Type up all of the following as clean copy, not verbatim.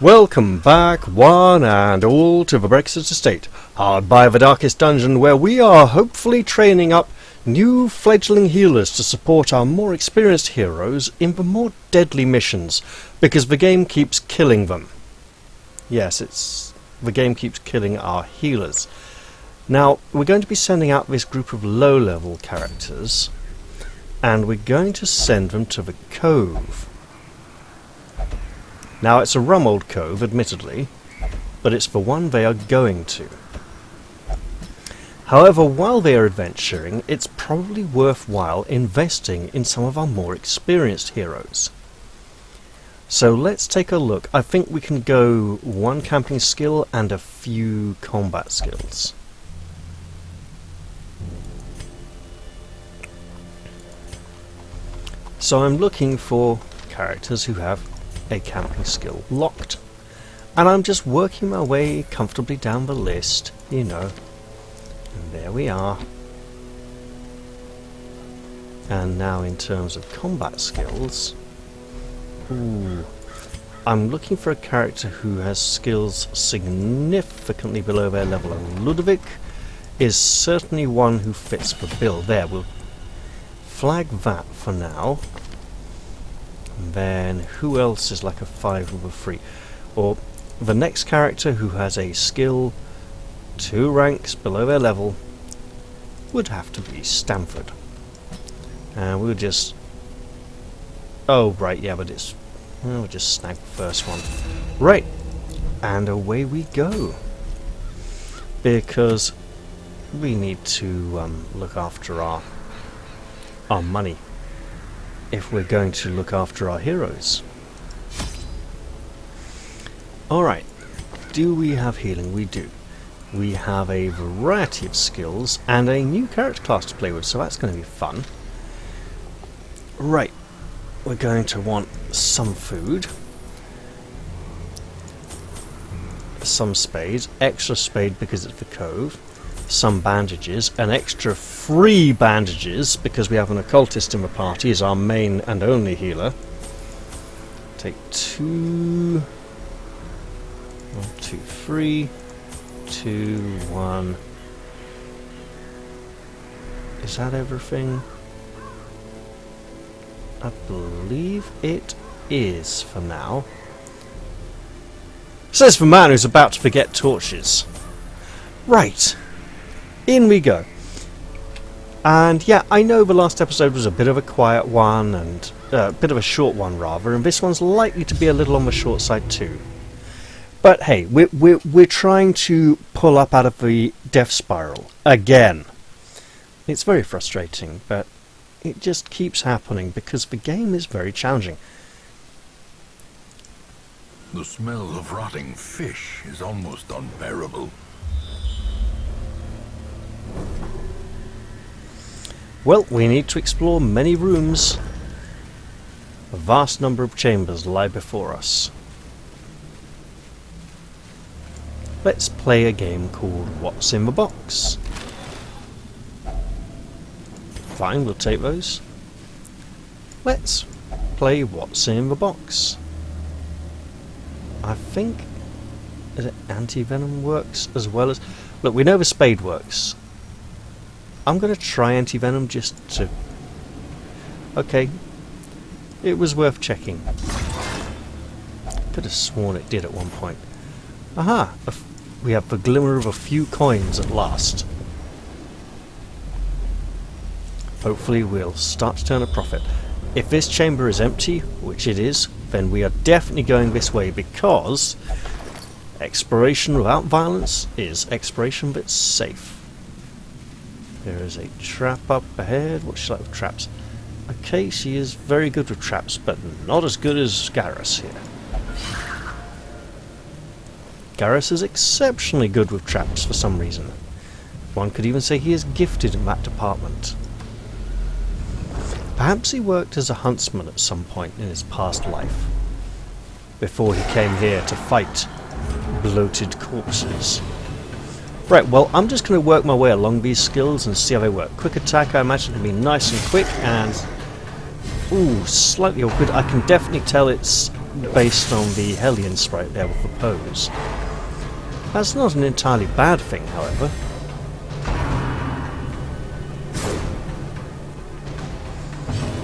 Welcome back, one and all, to the Brexit Estate, hard by the darkest dungeon, where we are hopefully training up new fledgling healers to support our more experienced heroes in the more deadly missions, because the game keeps killing them. Yes, the game keeps killing our healers. Now, we're going to be sending out this group of low-level characters, and we're going to send them to the Cove. Now, it's a rum old cove, admittedly, but it's the one they are going to. However, while they are adventuring, it's probably worthwhile investing in some of our more experienced heroes. So let's take a look. I think we can go one camping skill and a few combat skills. So I'm looking for characters who have a camping skill locked, and I'm just working my way comfortably down the list, you know, and there we are. And now in terms of combat skills, I'm looking for a character who has skills significantly below their level, and Ludovic is certainly one who fits the bill. There, we'll flag that for now. And then who else is like a 5 over 3? Or the next character who has a skill 2 ranks below their level would have to be Stamford. And we'll just... oh right, yeah, but it's... we'll just snag the first one. Right, and away we go. Because we need to look after our money if we're going to look after our heroes. Alright, do we have healing? We do. We have a variety of skills and a new character class to play with, so that's going to be fun. Right, we're going to want some food, some spades, extra spade because it's the Cove, some bandages, an extra 3 bandages because we have an occultist in the party as our main and only healer. Take 2, 1, 2, 3, 2, 1. Is that everything? I believe it is for now. Says the man who's about to forget torches. Right. In we go. And yeah, I know the last episode was a bit of a quiet one, and a bit of a short one rather, and this one's likely to be a little on the short side too. But hey, we're trying to pull up out of the death spiral again. It's very frustrating, but it just keeps happening because the game is very challenging. The smell of rotting fish is almost unbearable. Well, we need to explore many rooms. A vast number of chambers lie before us. Let's play a game called What's in the Box. Fine, we'll take those. Let's play What's in the Box. I think that anti-venom works as well as... look, we know the spade works. I'm going to try anti-venom just to... okay. It was worth checking. Could have sworn it did at one point. Aha! We have the glimmer of a few coins at last. Hopefully we'll start to turn a profit. If this chamber is empty, which it is, then we are definitely going this way, because exploration without violence is exploration that's safe. There is a trap up ahead. What's she like with traps? Okay, she is very good with traps, but not as good as Garrus here. Garrus is exceptionally good with traps for some reason. One could even say he is gifted in that department. Perhaps he worked as a huntsman at some point in his past life, before he came here to fight bloated corpses. Right, well, I'm just going to work my way along these skills and see how they work. Quick attack, I imagine, can be nice and quick, and... ooh, slightly awkward. I can definitely tell it's based on the Hellion sprite there with the pose. That's not an entirely bad thing, however.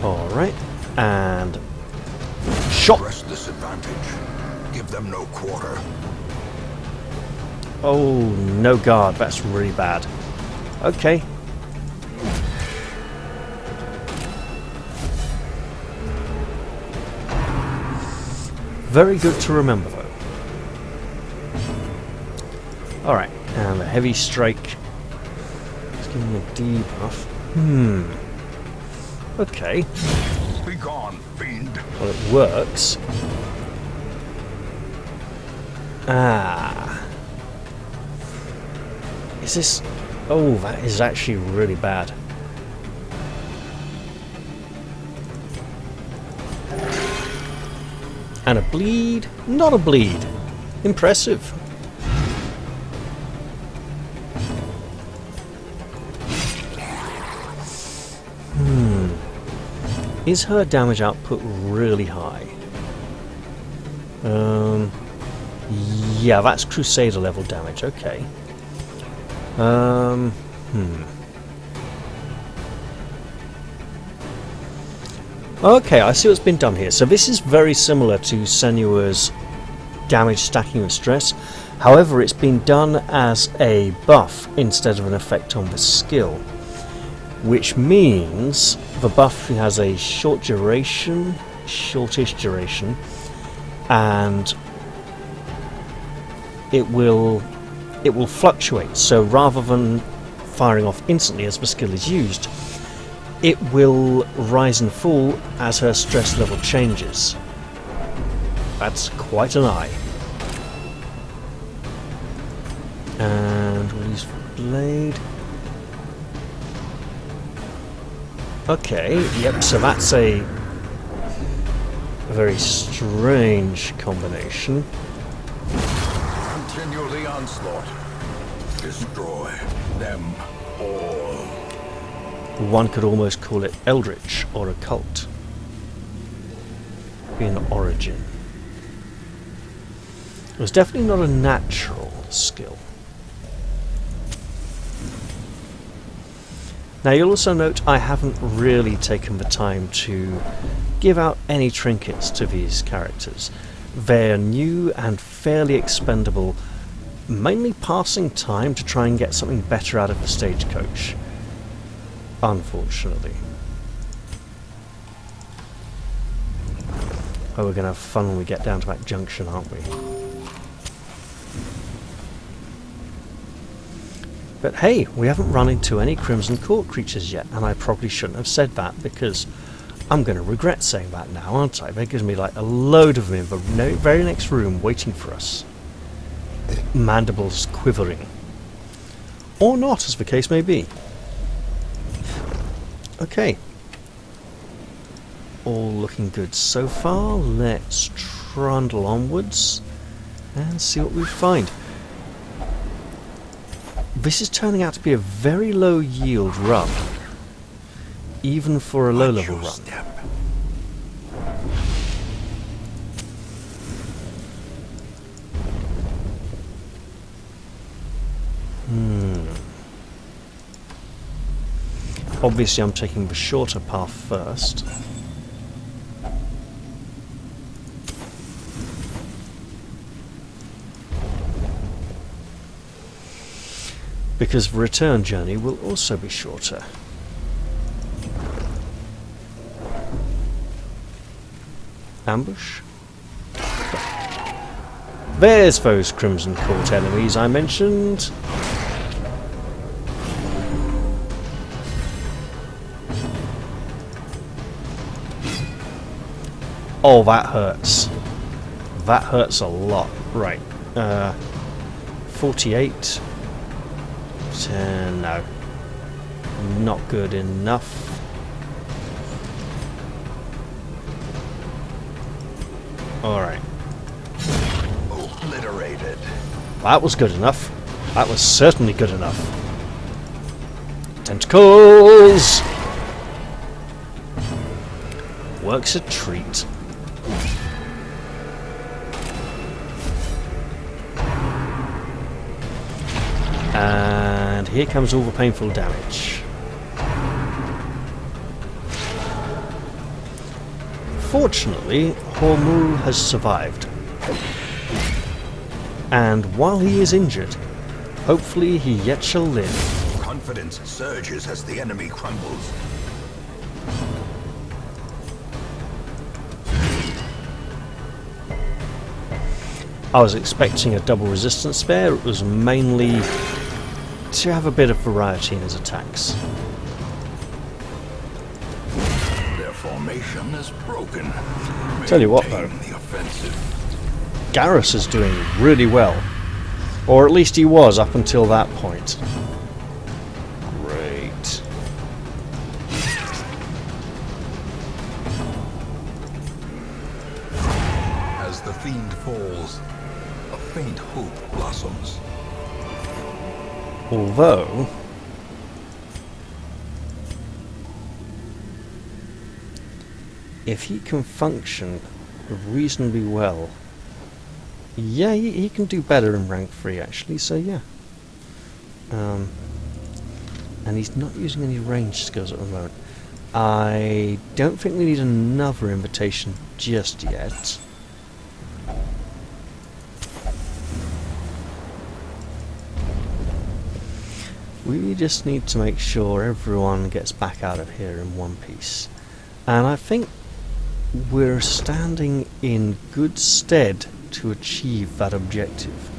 Alright, and shot! Press this advantage. Give them no quarter. Oh, no guard, that's really bad. Okay. Very good to remember, though. Alright, and a heavy strike. Let's give him a debuff. Okay. Be gone, fiend. Well, it works. Ah. Is this... Oh, that is actually really bad. And a bleed? Not a bleed. Impressive. Is her damage output really high? Yeah, that's Crusader level damage, okay. Okay, I see what's been done here. So this is very similar to Senua's damage stacking with stress. However, it's been done as a buff instead of an effect on the skill. Which means the buff has a shortish duration, and it will fluctuate. So rather than firing off instantly as the skill is used, it will rise and fall as her stress level changes. That's quite an eye. And we'll use blade. Okay, yep, so that's a very strange combination. Continue the onslaught. Destroy them all. One could almost call it eldritch or occult in origin. It was definitely not a natural skill. Now you'll also note I haven't really taken the time to give out any trinkets to these characters. They're new and fairly expendable, mainly passing time to try and get something better out of the stagecoach. Unfortunately. Oh, we're going to have fun when we get down to that junction, aren't we? But hey, we haven't run into any Crimson Court creatures yet, and I probably shouldn't have said that, because I'm going to regret saying that now, aren't I? There gives me like a load of them in the very next room waiting for us. Mandibles quivering. Or not, as the case may be. Okay. All looking good so far. Let's trundle onwards and see what we find. This is turning out to be a very low yield run, even for a low level run. Obviously I'm taking the shorter path first. Because the return journey will also be shorter. Ambush? There's those Crimson Court enemies I mentioned. Oh, that hurts. That hurts a lot. Right. 48. No. Not good enough. Alright. Obliterated. That was good enough. That was certainly good enough. Tentacles! Works a treat. And here comes all the painful damage. Fortunately, Hormuz has survived. And while he is injured, hopefully he yet shall live. Confidence surges as the enemy crumbles. I was expecting a double resistance spare. It was mainly to have a bit of variety in his attacks. Their formation is broken. Tell you what though, Maintain the offensive. Garrus is doing really well. Or at least he was up until that point. Great. As the fiend falls, a faint hope blossoms. Although, if he can function reasonably well, yeah, he can do better in rank 3 actually, so yeah. And he's not using any ranged skills at the moment. I don't think we need another invitation just yet. We just need to make sure everyone gets back out of here in one piece. And I think we're standing in good stead to achieve that objective.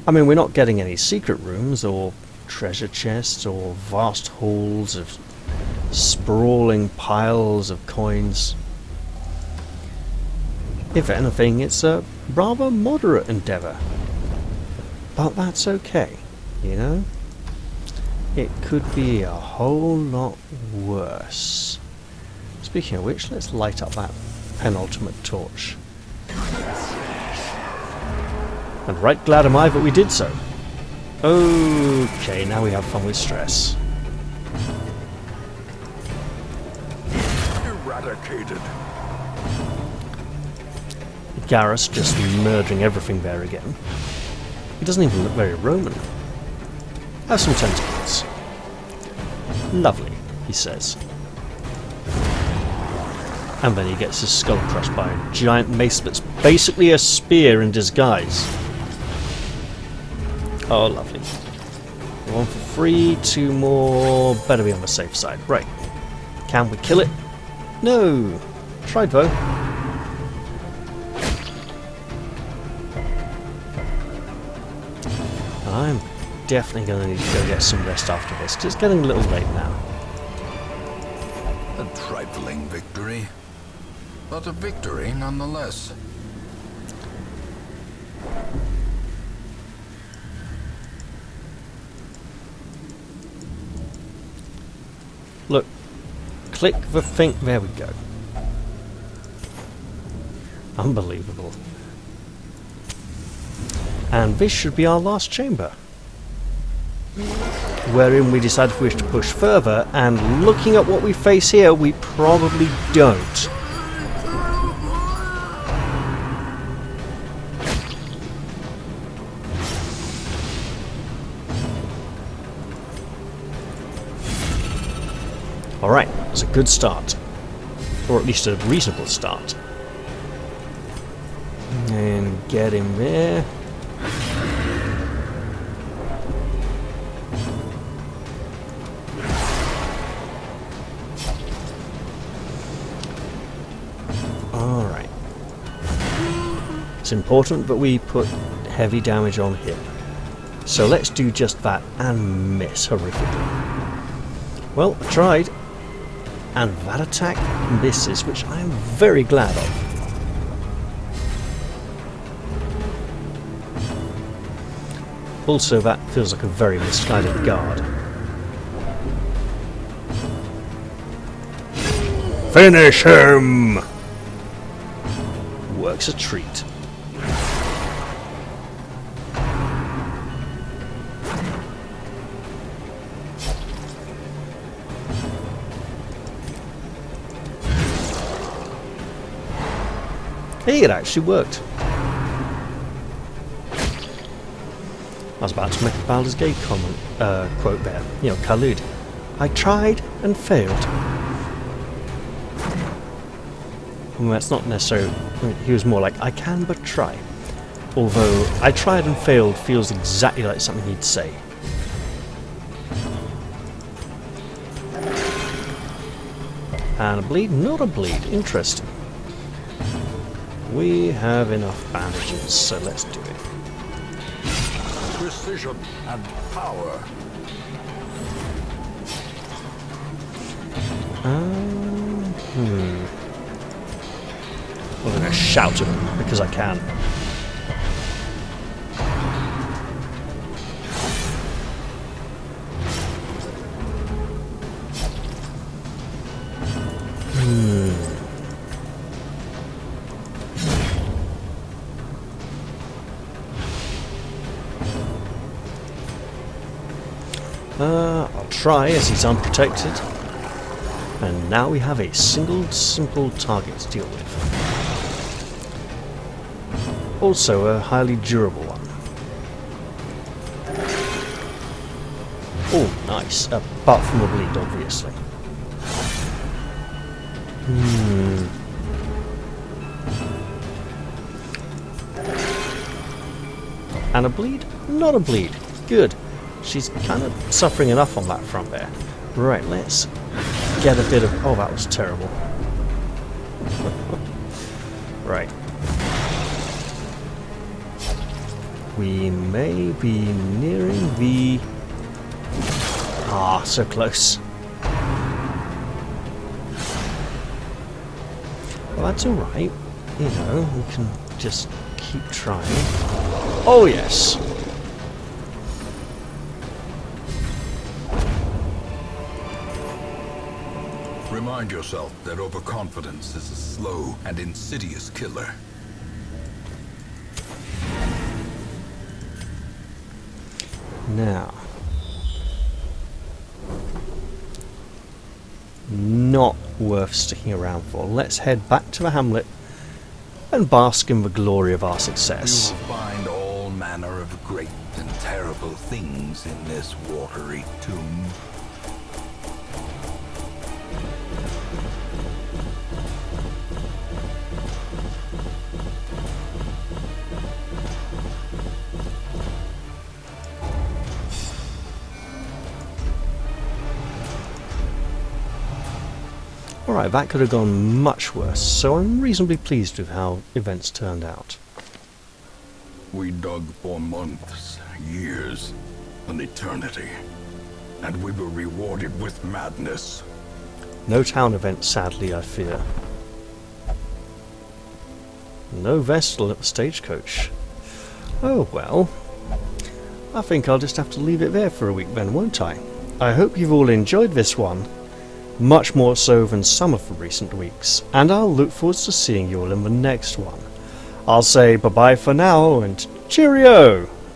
I mean, we're not getting any secret rooms or treasure chests or vast halls of sprawling piles of coins. If anything, it's a rather moderate endeavour. But that's okay, you know? It could be a whole lot worse. Speaking of which, let's light up that penultimate torch. And right glad am I that we did so. Okay, now we have fun with stress. Eradicated. Garrus just murdering everything there again. He doesn't even look very Roman. Have some tentacles. Lovely, he says. And then he gets his skull crushed by a giant mace that's basically a spear in disguise. Oh, lovely. One for free, 2 more. Better be on the safe side. Right. Can we kill it? No. Tried though. I'm definitely going to need to go get some rest after this, because it's getting a little late now. A trifling victory, but a victory nonetheless. Look, click the thing. There we go. Unbelievable. And this should be our last chamber, wherein we decide if we wish to push further, and looking at what we face here, we probably don't. Alright, it's a good start. Or at least a reasonable start. And get him there. Alright. It's important that we put heavy damage on him. So let's do just that and miss horrifically. Well, I tried. And that attack misses, which I am very glad of. Also, that feels like a very misguided guard. Finish him! Works a treat. Hey, it actually worked. I was about to make a Baldur's Gate comment, quote there. You know, Khalid. I tried and failed. Well, that's not necessarily... I mean, he was more like, I can but try. Although, I tried and failed feels exactly like something he'd say. And a bleed, not a bleed. Interesting. We have enough bandages, so let's do it. Precision and power. I'm going to shout at him because I can. I'll try as he's unprotected. And now we have a single, simple target to deal with. Also a highly durable one. Oh, nice. Apart from the bleed, obviously. And a bleed? Not a bleed. Good. She's kind of suffering enough on that front there. Right, let's get a bit of... Oh, that was terrible. Right. We may be nearing the... Ah, so close. Well, that's alright. You know, we can just keep trying. Oh, yes. Remind yourself that overconfidence is a slow and insidious killer. Now. Not worth sticking around for. Let's head back to the hamlet and bask in the glory of our success. You will find all manner of great and terrible things in this watery tomb. Alright, that could have gone much worse, so I'm reasonably pleased with how events turned out. We dug for months, years, an eternity, and we were rewarded with madness. No town event, sadly, I fear. No Vestal at the stagecoach. Oh well. I think I'll just have to leave it there for a week then, won't I? I hope you've all enjoyed this one. Much more so than some of the recent weeks, and I'll look forward to seeing you all in the next one. I'll say bye-bye for now, and cheerio!